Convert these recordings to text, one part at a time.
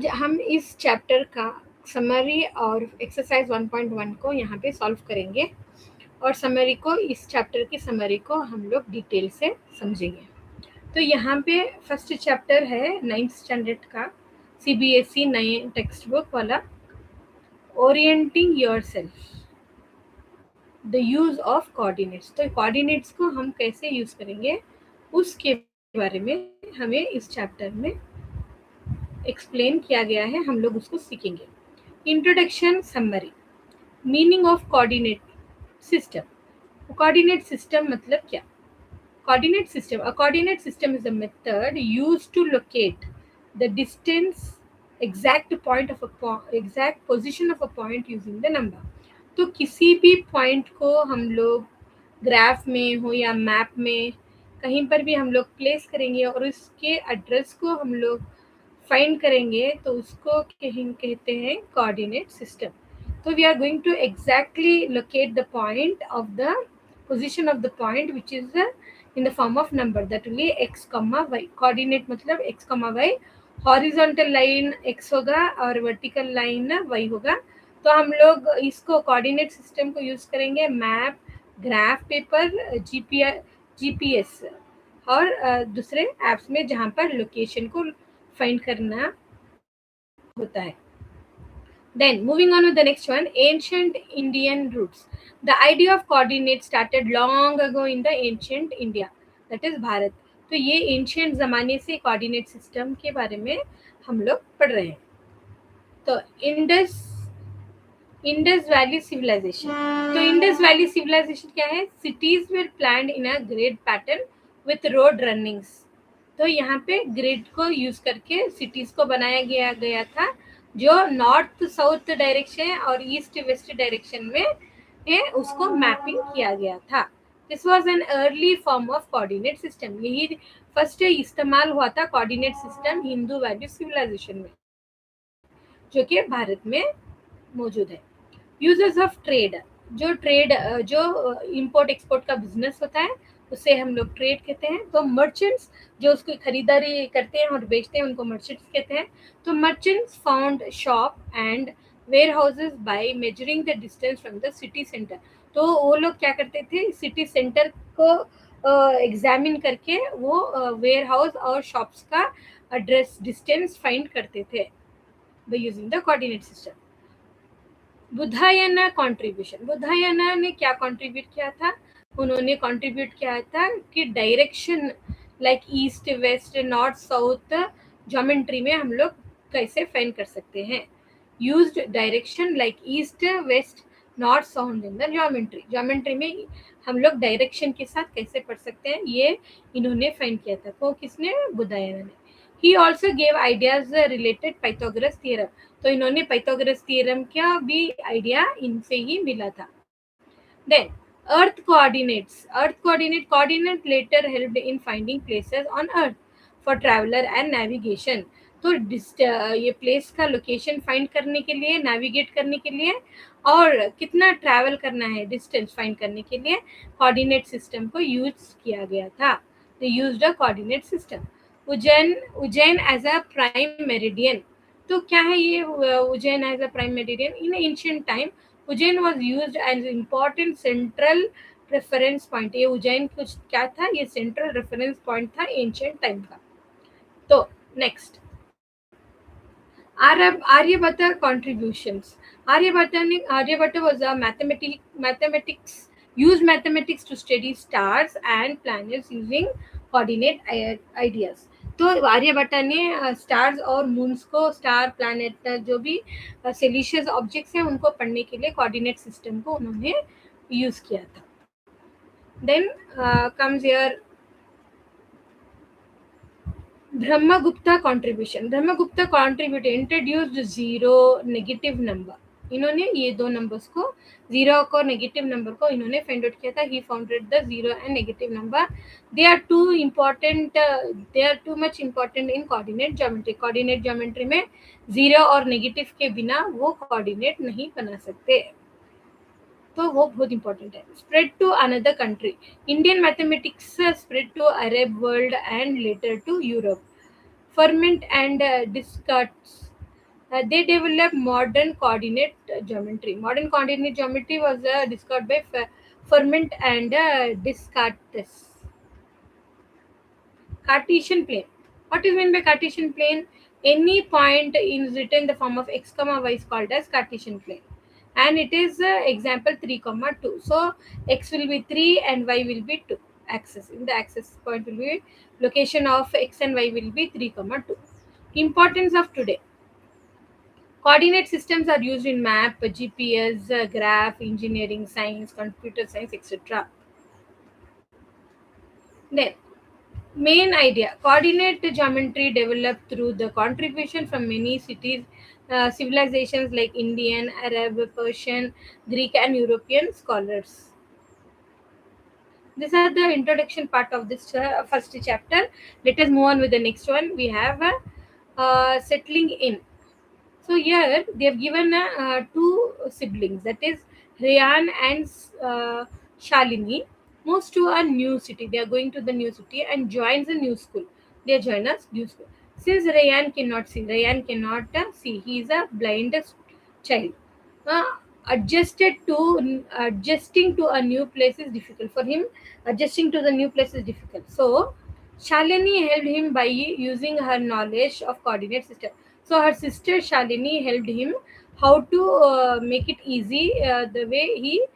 हम इस चैप्टर का समरी और एक्सरसाइज 1.1 को यहाँ पे सॉल्व करेंगे और समरी को इस चैप्टर की समरी को हम लोग डिटेल से समझेंगे। तो यहाँ पे फर्स्ट चैप्टर है 9th स्टैंडर्ड का CBSE नए टेक्स्ट बुक वाला, orienting yourself, the use of coordinates. तो कोऑर्डिनेट्स को हम कैसे यूज करेंगे उसके बारे में हमें इस चैप्टर में एक्सप्लेन किया गया है, हम लोग उसको सीखेंगे। Introduction, summary, meaning of coordinate system. Coordinate system मतलब क्या? Coordinate system, a coordinate system is a method used to locate the distance, exact point of exact position of a point using the number. तो किसी भी point को हम लोग graph में हो या मैप में कहीं पर भी हम लोग प्लेस करेंगे और उसके एड्रेस को हम लोग फाइंड करेंगे तो उसको कहते हैं coordinate system. So we are going to exactly locate the point of the position of the point which is in the form of number, that will be x comma y. Coordinate मतलब x comma y, horizontal line x होगा और vertical line y होगा। तो हम लोग इसको coordinate system को use करेंगे मैप, ग्राफ पेपर, GPS और दूसरे एप्स में जहाँ पर लोकेशन को फाइंड करना होता है। Then moving on to the next one, ancient Indian roots. The idea of coordinate started long ago in the ancient India, that is Bharat. तो ये एंशियंट ज़माने से कोऑर्डिनेट सिस्टम के बारे में हम लोग पढ़ रहे हैं। तो इंडस वैली सिविलाइजेशन। तो इंडस वैली सिविलाइजेशन क्या है? Cities were planned in a grid pattern with road runnings. तो यहाँ पे ग्रिड को यूज करके सिटीज को बनाया गया था जो नॉर्थ साउथ डायरेक्शन और ईस्ट वेस्ट डायरेक्शन में है, उसको मैपिंग किया गया था। This was an early form of coordinate system. यही फर्स्ट इस्तेमाल हुआ था coordinate system Hindu valley civilization में, जो कि भारत में मौजूद है। यूजर्स ऑफ ट्रेड, जो इंपोर्ट एक्सपोर्ट का बिजनेस होता है उसे हम लोग ट्रेड कहते हैं। तो मर्चेंट्स जो उसकी खरीदारी करते हैं और बेचते हैं उनको मर्चेंट्स कहते हैं। तो merchants found shop and warehouses by measuring the distance from the city centre. तो वो लोग क्या करते थे, सिटी सेंटर को एग्जामिन करके वो वेयर हाउस और शॉप्स का एड्रेस डिस्टेंस फाइंड करते थे by using the coordinate system. Baudhayana contribution. Baudhayana ने क्या कंट्रीब्यूट किया था? उन्होंने कंट्रीब्यूट किया था कि direction like east west north south geometry में हम लोग कैसे फाइंड कर सकते हैं। Used direction like east west north south in the geometry में हम लोग डायरेक्शन के साथ कैसे पढ़ सकते हैं, ये इन्होंने फाइंड किया था। तो किसने? बुधायना ने। He also gave ideas related Pythagoras theorem. तो इन्होंने पाइथागोरस थ्योरम का भी आइडिया इनसे ही मिला था। Then Earth coordinates. Coordinate later helped in finding places on Earth for traveler and navigation. तो ये प्लेस का लोकेशन फाइंड करने के लिए, नेविगेट करने के लिए और कितना ट्रैवल करना है डिस्टेंस फाइंड करने के लिए कोऑर्डिनेट सिस्टम को यूज किया गया था। तो used a coordinate system. Ujjain as a prime meridian. तो क्या है ये Ujjain as a prime meridian? In ancient time Ujjain was used as important central reference point. ये उज्जैन कुछ क्या था? ये सेंट्रल रेफरेंस पॉइंट था एंशिएंट टाइम का। तो next, Aryabhatta contributions. Aryabhatta was a mathematics used mathematics to study stars and planets using coordinate ideas. तो आर्यभट्ट ने स्टार्स और मून्स को, स्टार प्लैनेट जो भी सेलिशियस ऑब्जेक्ट्स हैं उनको पढ़ने के लिए कोऑर्डिनेट सिस्टम को उन्होंने यूज किया था। Then comes here Brahmagupta contribution. Brahmagupta contribute introduced zero negative number. इन्होंने ये दो नंबर्स को, जीरो को नेगेटिव नंबर को इन्होंने फाइंड आउट किया था। He founded the zero and negative number. They are too much important in coordinate geometry. Coordinate geometry में जीरो और नेगेटिव के बिना वो कोऑर्डिनेट नहीं बना सकते, तो वो बहुत इंपॉर्टेंट है। Spread to another country. Indian mathematics spread to Arab world and later to Europe. Fermat and Descartes They developed modern coordinate geometry. Modern coordinate geometry was discovered by Fermat and Descartes. Cartesian plane. What is meant by Cartesian plane? Any point is written in the form of x comma y is called as Cartesian plane, and it is example 3 comma 2. So x will be 3 and y will be 2. Axis in the axis point will be location of x and y will be 3 comma 2. Importance of today. Coordinate systems are used in map, GPS, graph, engineering, science, computer science, etc. Then, main idea: coordinate geometry developed through the contribution from many cities, civilizations like Indian, Arab, Persian, Greek, and European scholars. These are the introduction part of this first chapter. Let us move on with the next one. We have settling in. So here they have given two siblings, that is Rayan and Shalini, moves to a new city. They are going to the new city and joins a new school. They join a new school. Since Rayan cannot see. He is a blind child. Uh, adjusting to a new place is difficult for him. Adjusting to the new place is difficult. So Shalini helped him by using her knowledge of coordinate system. So her sister Shalini helped him how to make it easy the way he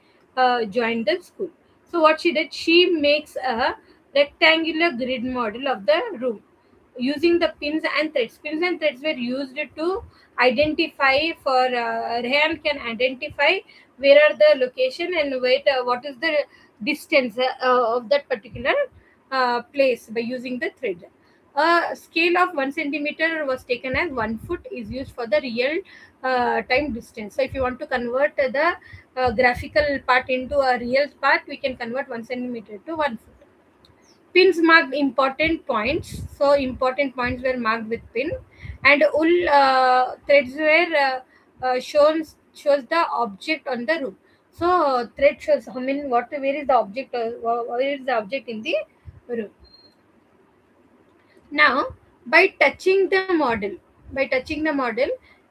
joined the school. So what she did, she makes a rectangular grid model of the room using the pins and threads. Pins and threads were used to identify for Rehan can identify where are the location and what is the distance of that particular place by using the thread. A scale of 1 centimeter was taken as 1 foot is used for the real time distance. So if you want to convert the graphical part into a real part, we can convert 1 centimeter to 1 foot. Pins marked important points. So important points were marked with pin, and wool threads were shows the object on the room. So thread shows how many what where is the object where is the object in the room. Now, by touching the model,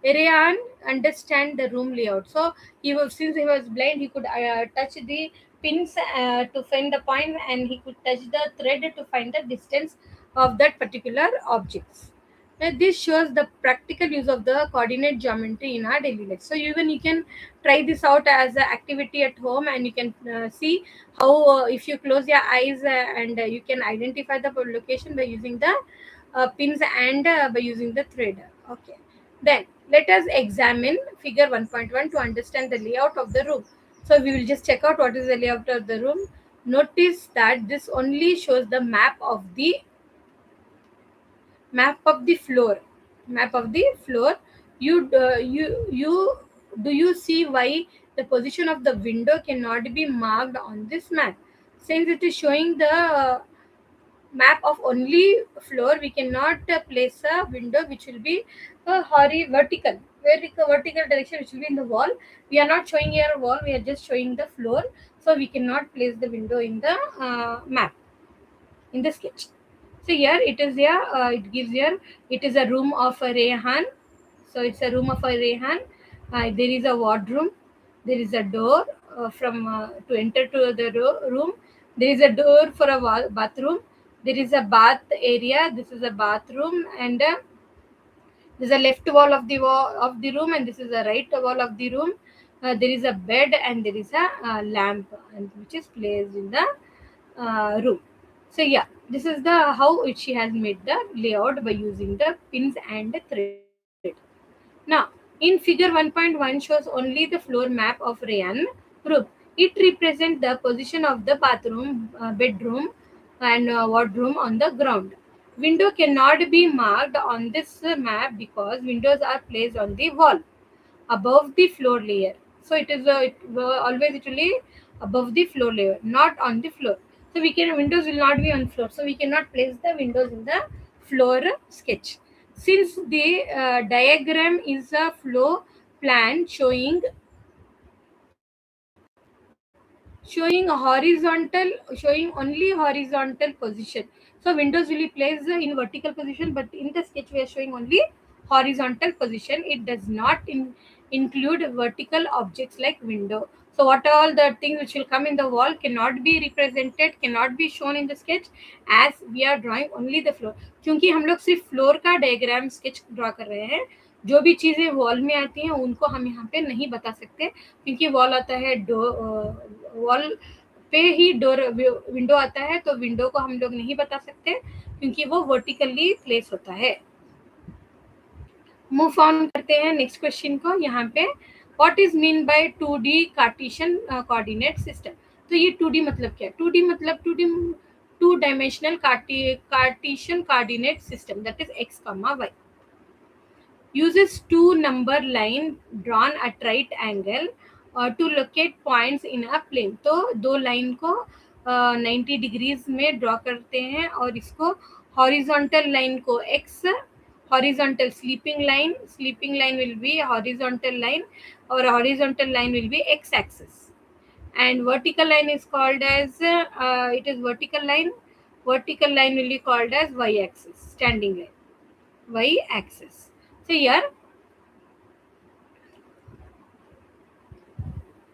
Rayan understand the room layout. So since he was blind, he could touch the pins to find the point, and he could touch the thread to find the distance of that particular objects. Now, this shows the practical use of the coordinate geometry in our daily life. So even you can try this out as an activity at home, and you can see how if you close your eyes and you can identify the location by using the pins and by using the thread. Okay, then let us examine figure 1.1 to understand the layout of the room. So we will just check out what is the layout of the room. Notice that this only shows the map of the floor. Map of the floor. You see why the position of the window cannot be marked on this map? Since it is showing the map of only floor, we cannot place a window which will be vertical direction, which will be in the wall. We are not showing here a wall, we are just showing the floor, so we cannot place the window in the map, in the sketch. So here it is here, it gives here, it is a room of a Rehan. So it's a room of a Rehan. There is a wardroom, there is a door from to enter to the room. There is a door for a bathroom. There is a bath area. This is a bathroom, and this is a left wall of the room, and this is a right wall of the room. There is a bed, and there is a lamp, and which is placed in the room. So yeah, this is the how she has made the layout by using the pins and the thread. Now, in figure 1.1 shows only the floor map of Rayan room. It represents the position of the bathroom, bedroom, and wardroom on the ground. Window cannot be marked on this map because windows are placed on the wall above the floor layer. So always it will be above the floor layer, not on the floor. So windows will not be on floor. So we cannot place the windows in the floor sketch. Since the diagram is a flow plan showing only horizontal position. So windows will be placed in vertical position, but in the sketch we are showing only horizontal position. It does not include vertical objects like window. So what all the things which will come in the wall cannot be represented, cannot be shown in the sketch, as we are drawing only the floor. क्योंकि हम लोग सिर्फ floor का diagram sketch draw कर रहे हैं, जो भी चीज़ें वॉल में आती हैं उनको हम यहाँ पे नहीं बता सकते, क्योंकि वॉल आता है वॉल पे ही डोर विंडो आता है, तो विंडो को हम लोग नहीं बता सकते क्योंकि वो वर्टिकली प्लेस होता है। मूव ऑन करते हैं नेक्स्ट क्वेश्चन को। यहाँ पे what is mean by 2D Cartesian coordinate system. तो ये 2D मतलब क्या है? 2D मतलब 2 dimensional Cartesian coordinate system, that is x, y, uses 2 number line drawn at right angle to locate points in a plane। तो 2 line को 90 degrees में draw करते हैं और इसको हॉरिजॉन्टल लाइन को x, horizontal sleeping line will be horizontal line, or horizontal line will be x axis, and vertical line is called as it is vertical line will be called as y axis, standing line, y axis. So here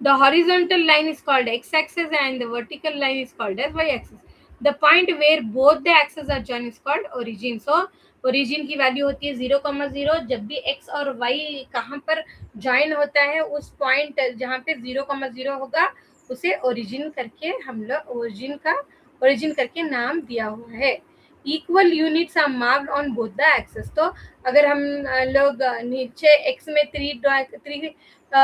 the horizontal line is called x axis and the vertical line is called as y axis. The point where both the axes are joined is called origin. So origin की value होती है 0,0। जब भी x और y कहाँ पर join होता है, उस पॉइंट जहाँ पे 0,0 होगा उसे ओरिजिन करके हम लोग ओरिजिन करके नाम दिया हुआ है। Equal units are marked on both the axes. तो अगर हम लोग नीचे x में 3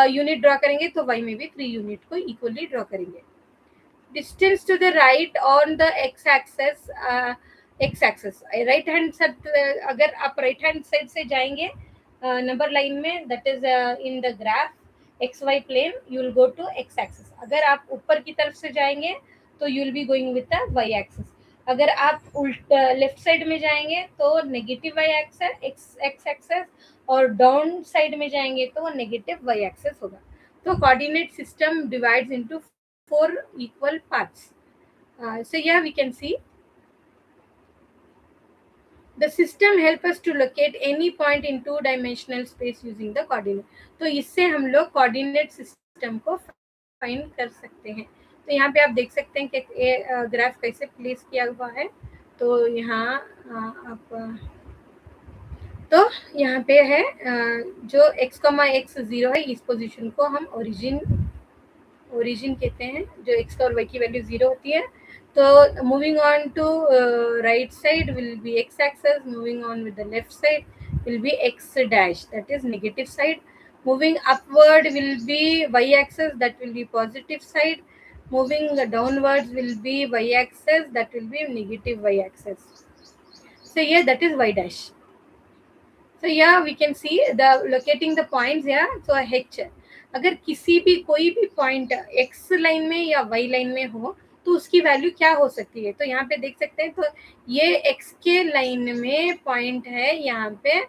यूनिट ड्रॉ करेंगे तो y में भी 3 यूनिट को इक्वली ड्रॉ करेंगे। Distance to the right on the x axis, right hand side, अगर आप राइट हैंड साइड से जाएंगे नंबर लाइन में, that is in the graph XY plane, you will go to x axis. अगर आप ऊपर की तरफ से जाएंगे तो you will be going with the y axis. अगर आप लेफ्ट साइड में जाएंगे तो negative y axis x axis, और डाउन साइड में जाएंगे तो नेगेटिव y एक्सेस होगा। तो coordinate system divides into 4 equal parts. So here we can see the system help us to locate any point in 2-dimensional space using the coordinate. तो इससे हम लोग कोऑर्डिनेट सिस्टम को फाइंड कर सकते हैं। तो यहाँ पे आप देख सकते हैं कि ग्राफ कैसे प्लेस किया हुआ है। तो यहाँ आप तो यहाँ पे है जो x, x 0 है, इस पोजीशन को हम ओरिजिन कहते हैं, जो x और y की वैल्यू 0 होती है। तो moving on to right side will be x axis, moving on with the left side will be x dash, that is negative side. Moving upward will be y axis, that will be positive side. Moving downwards will be y axis, that will be negative y axis. So here that is y dash. So yeah, we can see the locating the points here. So h, अगर किसी भी कोई भी point x line में या y line में हो तो उसकी वैल्यू क्या हो सकती है। तो यहाँ पे देख सकते हैं, तो ये x के लाइन में पॉइंट है, यहाँ पे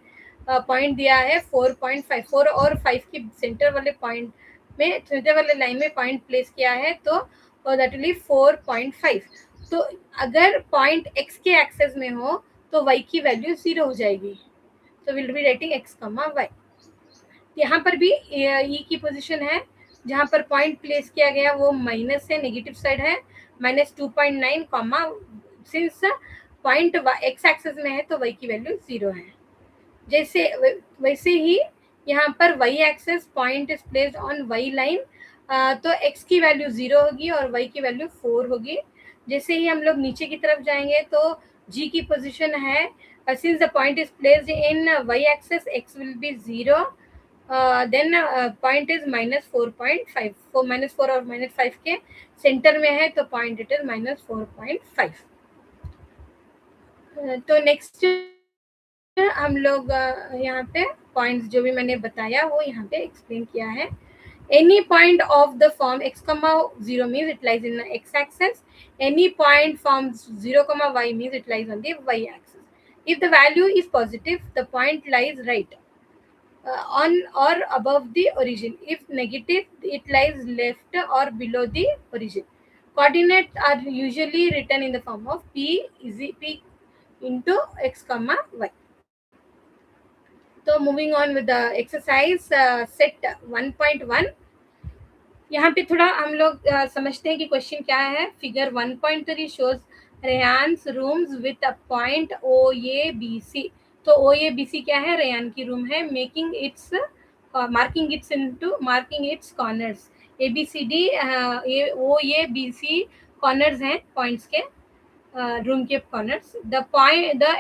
पॉइंट दिया है 4.5, 4 और 5 की सेंटर वाले पॉइंट में, सेंटर वाले लाइन में पॉइंट प्लेस किया है, तो दैट विल बी 4.5। तो अगर पॉइंट x के एक्सेस में हो तो y की वैल्यू 0 हो जाएगी। तो will be writing x, y। यहाँ पर भी e की पोजीशन है, जहाँ पर पॉइंट प्लेस किया गया वो माइनस है, नेगेटिव साइड है, -2.9, सिंस पॉइंट x एक्सेस में है तो y की वैल्यू 0 है। जैसे वैसे ही यहाँ पर y axis point is placed on y line, तो x की वैल्यू 0 होगी और y की वैल्यू 4 होगी। जैसे ही हम लोग नीचे की तरफ जाएंगे तो g की पोजीशन है, since the point is placed in y axis, x will be 0, then point is -4.5, -4 और -5 के सेंटर में है, तो पॉइंट इट इज -4.5। तो नेक्स्ट हम लोग यहाँ पे पॉइंट्स जो भी मैंने बताया वो यहाँ पे एक्सप्लेन किया है। Any point of the form x, 0 means it lies in the x axis. Any point forms 0, y means it lies on the y axis. If the value is positive, the point lies right on or above the origin. If negative, it lies left or below the origin. Coordinates are usually written in the form of p into x, y. तो moving on with the exercise set 1.1, यहाँ पे थोड़ा हम लोग समझते हैं कि question क्या है. फिगर 1.3 शोज रेहान्स रूम्स with a point O A B C. तो ओ ए बी सी क्या है? रेहान की रूम है. Marking its corners. A B C D O A B C corners हैं, पॉइंट्स के, रूम के corners. The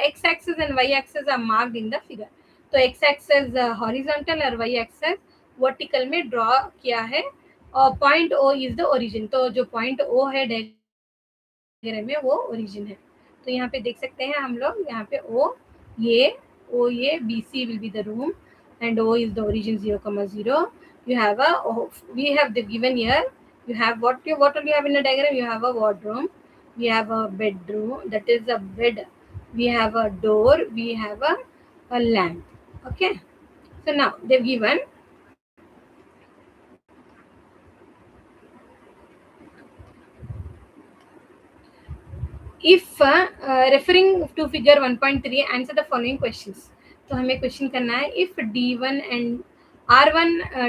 x axis and y axis are marked in the figure. तो x axis horizontal और y axis vertical में draw किया है. और point O is the origin. तो जो पॉइंट ओ है डायग्राम में वो ओरिजिन है. तो यहाँ पे देख सकते हैं हम लोग, यहाँ पे O A B C will be the room and O is the origin 0,0. You have we have the given here. You have what all you have in a diagram? You have a wardrobe, we have a bedroom, that is a bed, we have a door, we have a lamp. Okay, so now they've given if referring to figure 1.3 answer the following questions. तो हमें question करना है. if D1 and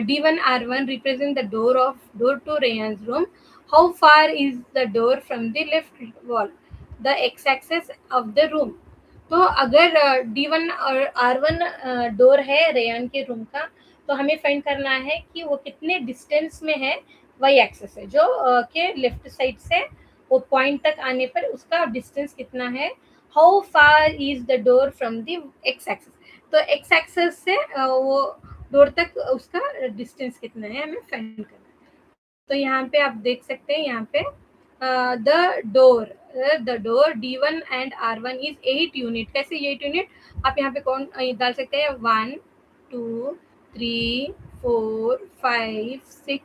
D1 R1 represent the door to Rayan's room, how far is the door from the left wall, the x-axis of the room. तो अगर D1 और R1 door है Ryan के room का, तो हमें फाइंड करना है कि वो कितने डिस्टेंस में है वाई एक्सेस से, जो के लेफ्ट साइड से वो पॉइंट तक आने पर उसका डिस्टेंस कितना है. How far is the door from the x axis. तो एक्स एक्सेस से वो डोर तक उसका डिस्टेंस कितना है हमें फाइंड करना है. तो यहाँ पे आप देख सकते हैं, यहाँ पे the door D1 and R1 is 8 unit. कैसे 8 यूनिट? आप यहाँ पे कौन डाल सकते हैं? 1 2 3 4 5 6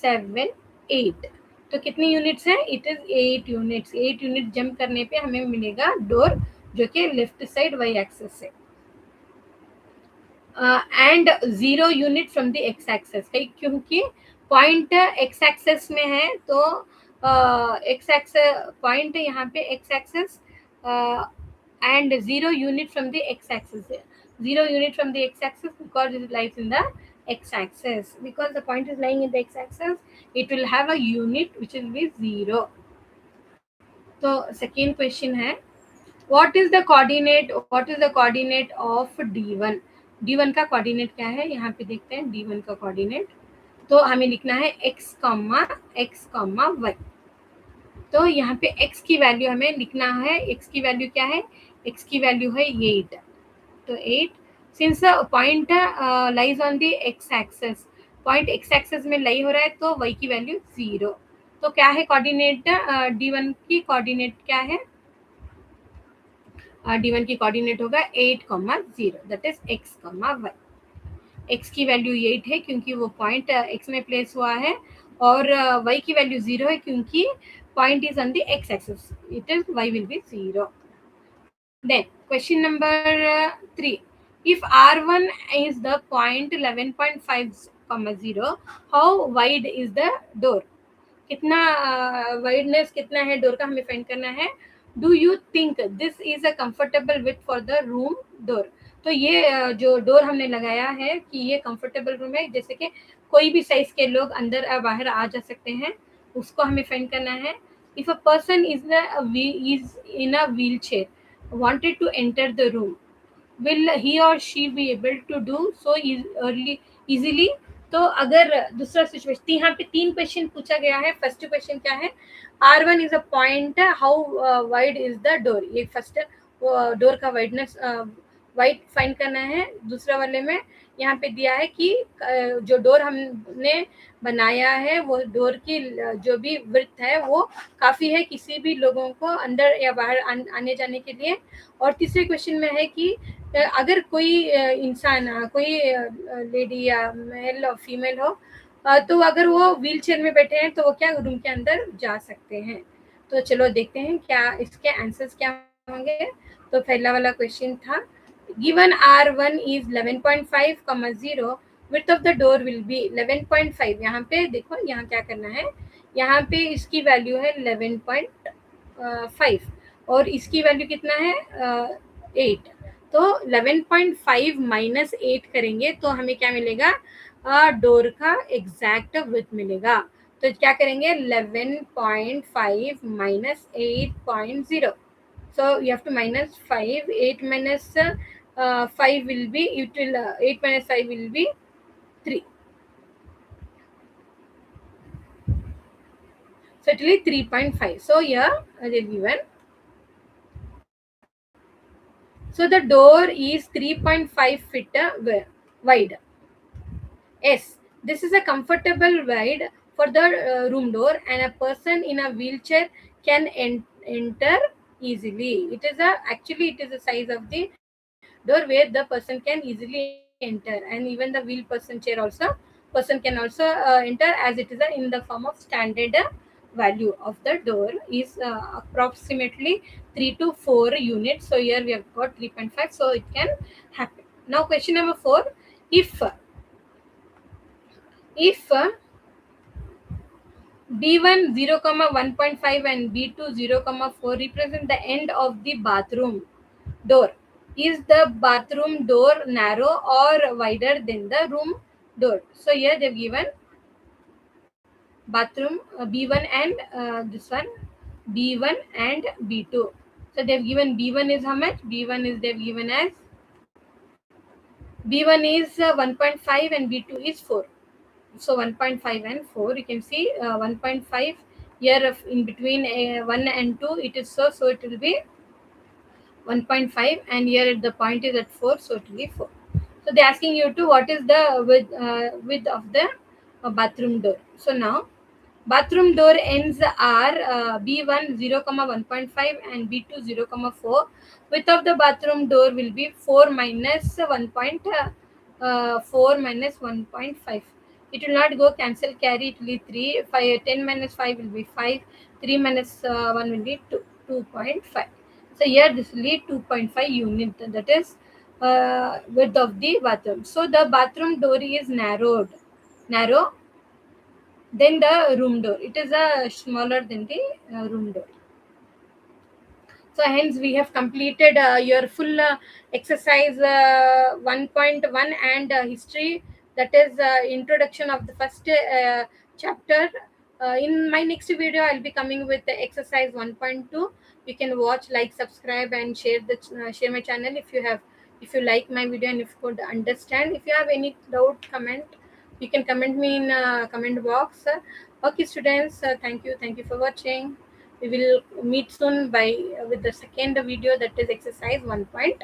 7 8. तो कितनी यूनिट्स हैं? It is 8 units. 8 unit jump करने पे हमें मिलेगा डोर जो कि लेफ्ट साइड वाई एक्सेस से. And 0 unit from the x axis, क्योंकि पॉइंट एक्स एक्सेस में है. तो एक्स एक्सेस पॉइंट यहाँ पे x axis and 0 unit from the x axis. 0 unit from the x-axis because it lies in the x-axis. Because the point is lying in the x-axis, it will have a unit which will be 0. तो second question है, what is the coordinate of D1. D1 का coordinate क्या है? यहाँ पे देखते हैं D1 का कोऑर्डिनेट. तो हमें लिखना है x, y. तो यहाँ पे x की वैल्यू हमें लिखना है. x की वैल्यू क्या है? x की वैल्यू है 8. तो 8. Since point lies on the x axis, point x axis में लाई हो रहा है, तो y की वैल्यू 0. तो क्या है कोऑर्डिनेट? D1 की कोऑर्डिनेट क्या है? D1 की कोऑर्डिनेट होगा 8,0, that is x, y. x की वैल्यू 8 है क्योंकि वो पॉइंट x में प्लेस हुआ है, और y की वैल्यू 0 है क्योंकि point is on the x axis. It is y will be 0. Then question number 3. If R1 is the point 11.5, how wide is the door. कितना वाइडनेस कितना है डोर का हमें फाइंड करना है. Do you think this is a comfortable with for the room door. तो ये जो डोर हमने लगाया है कि ये कंफर्टेबल रूम है, जैसे कि कोई भी साइज के लोग अंदर या बाहर आ जा सकते हैं, उसको हमें फाइंड करना है. If a person is in a wheel chair wanted to enter the room, will he or she be able to do so easily. तो अगर दूसरा सिचुएशन, यहाँ पे 3 क्वेश्चन पूछा गया है. फर्स्ट क्वेश्चन क्या है? R1 is a point, how wide is the door. ये फर्स्ट डोर का वाइडनेस वाइड फाइंड करना है. दूसरा वाले में यहाँ पे दिया है कि जो डोर हमने बनाया है वो डोर की जो भी विड्थ है वो काफ़ी है किसी भी लोगों को अंदर या बाहर आने जाने के लिए. और तीसरे क्वेश्चन में है कि अगर कोई इंसान, कोई लेडी या मेल और फीमेल हो, तो अगर वो व्हील चेयर में बैठे हैं तो वो क्या रूम के अंदर जा सकते हैं. तो चलो देखते हैं क्या इसके आंसर्स क्या होंगे. तो पहला वाला क्वेश्चन था, given R1 is 11.5, width of the door will be 11.5. यहाँ पे देखो, यहाँ क्या करना है, यहाँ पे इसकी वैल्यू है 11.5 और इसकी वैल्यू कितना है 8. तो 11.5 माइनस 8 करेंगे तो हमें क्या मिलेगा, डोर का एग्जैक्ट विड्थ मिलेगा। तो क्या करेंगे, 11.5 minus 8.0, so you have to minus 5, 8 minus 5 will be, it will 8 minus 5 will be 3, so it will be 3.5. So here they given, so the door is 3.5 feet wide. Yes, this is a comfortable wide for the room door, and a person in a wheelchair can enter easily. It is a, actually it is the size of the door where the person can easily enter, and even the wheel person chair also, person can also enter, as it is in the form of standard value of the door is approximately 3 to 4 units. So here we have got 3.5, so it can happen. Now question number 4, if B1 0, 1.5 and B2 0, 4 represent the end of the bathroom door, is the bathroom door narrow or wider than the room door? So here they've given bathroom B1 and this one B1 and B2. So they've given B1 is how much? B1 is, they've given as B1 is 1.5 and B2 is 4. So 1.5 and 4, you can see 1.5 here in between 1 and 2 it is, so it will be 1.5, and here the point is at 4, so it will be 4. So they're asking you to what is the width of the bathroom door. So now bathroom door ends are B1 0, 1.5 and B2 0, 4. Width of the bathroom door will be 4 minus 4 minus 1.5. It will not go cancel carry, it will be 3. 5, 10 minus 5 will be 5. 3 minus 1 will be 2, 2.5. So here this will be 2.5 unit, that is width of the bathroom. So the bathroom door is narrow then the room door. It is smaller than the room door. So hence we have completed your full exercise 1.1 and history, that is introduction of the first chapter. In my next video I'll be coming with the exercise 1.2. You can watch, like, subscribe and share my channel if you have, if you like my video and if you could understand. If you have any doubt, comment, you can comment me in comment box. Okay students, thank you for watching. We will meet soon by with the second video, that is exercise 1.2.